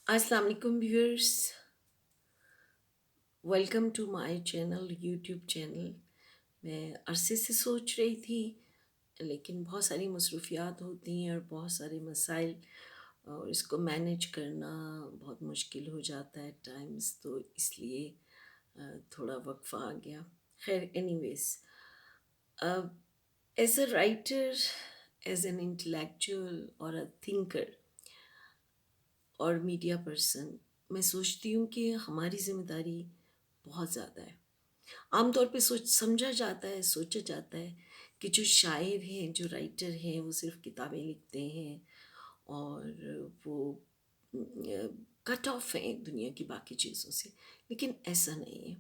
अस्सलाम वालेकुम viewers, welcome to my channel, YouTube channel. मैं अरसे से सोच रही थी, लेकिन बहुत सारी मसरूफियात होती हैं और बहुत सारे मसाइल, और इसको मैनेज करना बहुत मुश्किल हो जाता है टाइम्स, तो इसलिए थोड़ा वक्फा आ गया। खैर, anyways, as a writer, as an intellectual और अ थिंकर और मीडिया पर्सन, मैं सोचती हूँ कि हमारी ज़िम्मेदारी बहुत ज़्यादा है। आम तौर पे समझा जाता है, सोचा जाता है कि जो शायर हैं, जो राइटर हैं, वो सिर्फ़ किताबें लिखते हैं और वो कट ऑफ हैं दुनिया की बाकी चीज़ों से। लेकिन ऐसा नहीं है।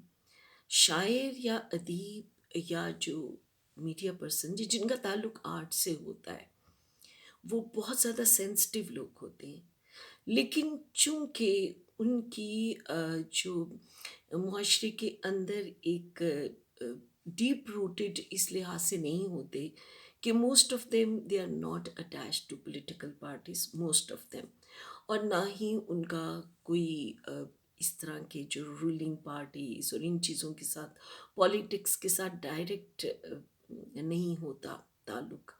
शायर या अदीब या जो मीडिया पर्सन जिनका ताल्लुक आर्ट से होता है, वो बहुत ज़्यादा सेंसिटिव लोग होते हैं। लेकिन चूँकि उनकी जो मुआशरे के अंदर एक डीप रूटेड इस लिहाज से नहीं होते कि most of them they are not attached to political parties, most of them, और ना ही उनका कोई इस तरह के जो रूलिंग पार्टीज और इन चीज़ों के साथ, पॉलिटिक्स के साथ डायरेक्ट नहीं होता ताल्लुक।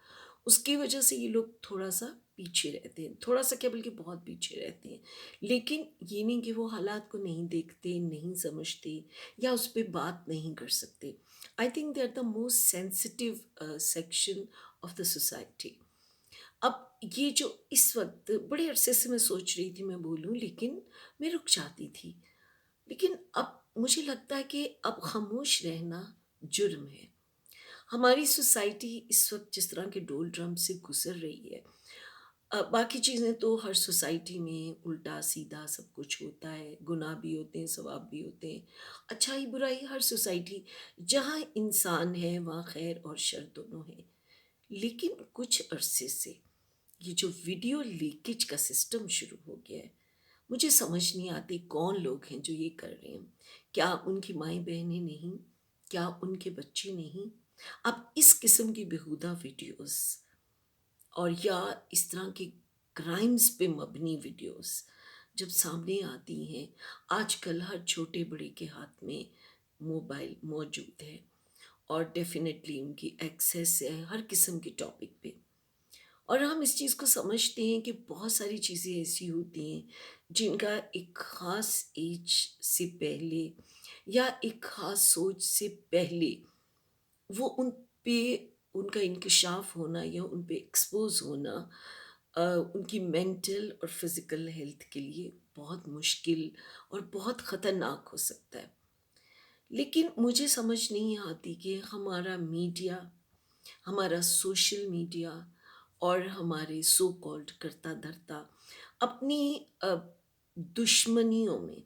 उसकी वजह से ये लोग थोड़ा सा पीछे रहते हैं, थोड़ा सा क्या बल्कि बहुत पीछे रहते हैं। लेकिन ये नहीं कि वो हालात को नहीं देखते, नहीं समझते या उस पे बात नहीं कर सकते। I think they are the most sensitive section of the society. अब ये जो इस वक्त बड़े अरसे से मैं सोच रही थी मैं बोलूँ, लेकिन मैं रुक जाती थी। लेकिन अब मुझे लगता है कि अब खामोश रहना जुर्म है। हमारी सोसाइटी इस वक्त जिस तरह के डोल ड्रम से गुजर रही है, बाकी चीज़ें तो हर सोसाइटी में उल्टा सीधा सब कुछ होता है, गुनाह भी होते हैं, सवाब भी होते हैं, अच्छाई बुराई, हर सोसाइटी जहाँ इंसान है वहाँ खैर और शर दोनों हैं। लेकिन कुछ अरसे से ये जो वीडियो लीकेज का सिस्टम शुरू हो गया है, मुझे समझ नहीं आती कौन लोग हैं जो ये कर रहे हैं। क्या उनकी माएँ बहनें नहीं? क्या उनके बच्चे नहीं? अब इस किस्म की बेहुदा वीडियोस और या इस तरह की क्राइम्स पे मबनी वीडियोस जब सामने आती हैं, आजकल हर छोटे बड़े के हाथ में मोबाइल मौजूद है और डेफ़िनेटली उनकी एक्सेस है हर किस्म के टॉपिक पे। और हम इस चीज़ को समझते हैं कि बहुत सारी चीज़ें ऐसी होती हैं जिनका एक ख़ास एज से पहले या एक ख़ास सोच से पहले वो उन पे उनका इंकशाफ होना या उन पे एक्सपोज़ होना उनकी मेंटल और फिज़िकल हेल्थ के लिए बहुत मुश्किल और बहुत ख़तरनाक हो सकता है। लेकिन मुझे समझ नहीं आती कि हमारा मीडिया, हमारा सोशल मीडिया और हमारे सो कॉल्ड करता धरता अपनी दुश्मनियों में,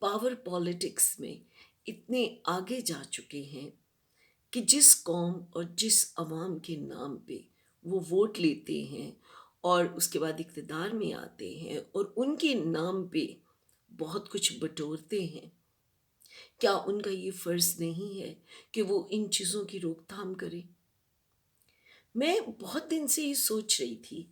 पावर पॉलिटिक्स में इतने आगे जा चुके हैं कि जिस कौम और जिस अवाम के नाम पे वो वोट लेते हैं और उसके बाद इक़्तिदार में आते हैं और उनके नाम पे बहुत कुछ बटोरते हैं, क्या उनका ये फ़र्ज़ नहीं है कि वो इन चीज़ों की रोकथाम करें? मैं बहुत दिन से ये सोच रही थी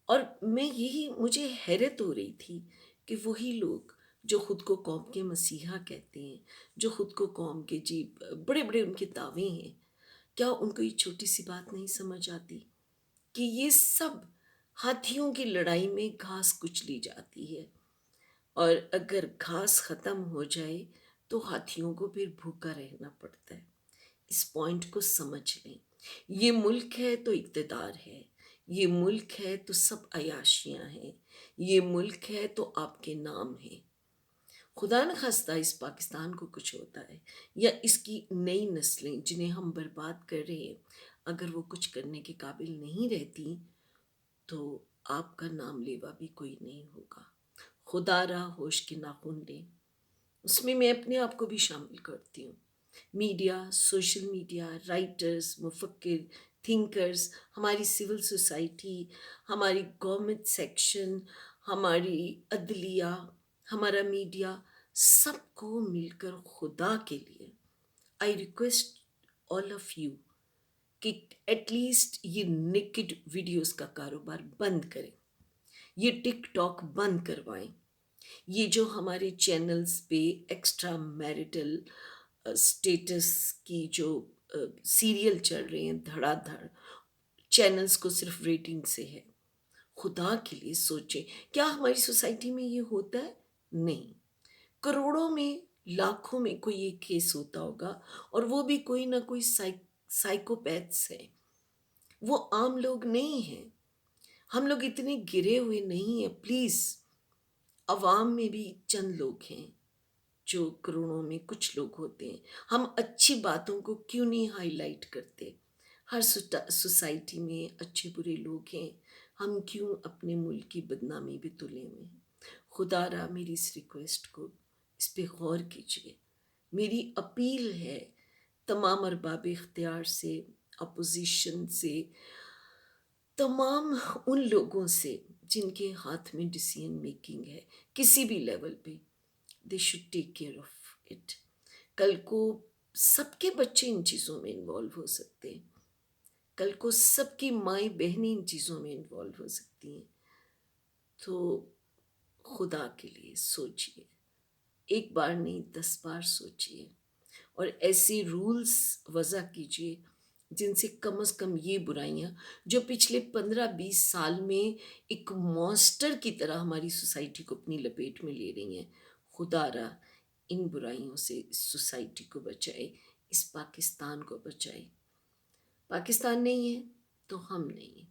और मैं यही मुझे हैरत हो रही थी कि वही लोग जो खुद को कौम के मसीहा कहते हैं, जो खुद को कौम के जी बड़े-बड़े उनके दावे हैं, क्या उनको ये छोटी-सी बात नहीं समझ आती कि ये सब हाथियों की लड़ाई में घास कुचली जाती है और अगर घास ख़त्म हो जाए तो हाथियों को फिर भूखा रहना पड़ता है। इस पॉइंट को समझ लें। ये मुल्क है तो इक़्तिदार है, ये मुल्क है तो सब अयाशियाँ हैं, ये मुल्क है तो आपके नाम हैं। खुदा न ख़ास्ता इस पाकिस्तान को कुछ होता है या इसकी नई नस्लें जिन्हें हम बर्बाद कर रहे हैं, अगर वो कुछ करने के काबिल नहीं रहती, तो आपका नाम लेवा भी कोई नहीं होगा। खुदारा होश के नाख़ुन लें। उसमें मैं अपने आप को भी शामिल करती हूँ। मीडिया, सोशल मीडिया, राइटर्स, मुफक्किर, थिंकर्स, हमारी सिविल सोसाइटी, हमारी गवर्नमेंट सेक्शन, हमारी अदलिया, हमारा मीडिया, सबको मिलकर खुदा के लिए I request all of you कि एटलीस्ट ये नेकेड वीडियोस का कारोबार बंद करें, ये टिकटॉक बंद करवाएं। یہ جو ہمارے چینلز پہ ایکسٹرا میرٹل اسٹیٹس کی جو سیریل چل رہے ہیں دھڑا دھڑ، چینلز کو صرف ریٹنگ سے ہے. خدا کے لیے سوچیں، کیا ہماری سوسائٹی میں یہ ہوتا ہے؟ نہیں. کروڑوں میں، لاکھوں میں کوئی ایک کیس ہوتا ہوگا، اور وہ بھی کوئی نہ کوئی سائیکوپیتھس ہے. وہ عام لوگ نہیں ہیں. ہم لوگ اتنے گرے ہوئے نہیں ہیں. پلیز، عوام میں بھی چند لوگ ہیں جو کروڑوں میں کچھ لوگ ہوتے ہیں. ہم اچھی باتوں کو کیوں نہیں ہائی لائٹ کرتے؟ ہر سوسائٹی میں اچھے برے لوگ ہیں. ہم کیوں اپنے ملک کی بدنامی بھی تلے ہوئے ہیں؟ خدا را میری اس ریکویسٹ کو، اس پہ غور کیجیے. میری اپیل ہے تمام ارباب اختیار سے، اپوزیشن سے، تمام ان لوگوں سے جن کے ہاتھ میں ڈیسیژن میکنگ ہے کسی بھی لیول پہ. They should take care of it. کل کو سب کے بچے ان چیزوں میں انوالو ہو سکتے ہیں. کل کو سب کی مائیں بہنیں ان چیزوں میں انوالو ہو سکتی ہیں. تو خدا کے لیے سوچئے، ایک بار نہیں 10 بار سوچئے، اور ایسے رولز وضع کیجئے جن سے کم از کم یہ برائیاں جو پچھلے 15-20 سال میں ایک مانسٹر کی طرح ہماری سوسائٹی کو اپنی لپیٹ میں لے رہی ہیں، خدا را ان برائیوں سے اس سوسائٹی کو بچائے، اس پاکستان کو بچائے. پاکستان نہیں ہے تو ہم نہیں ہیں.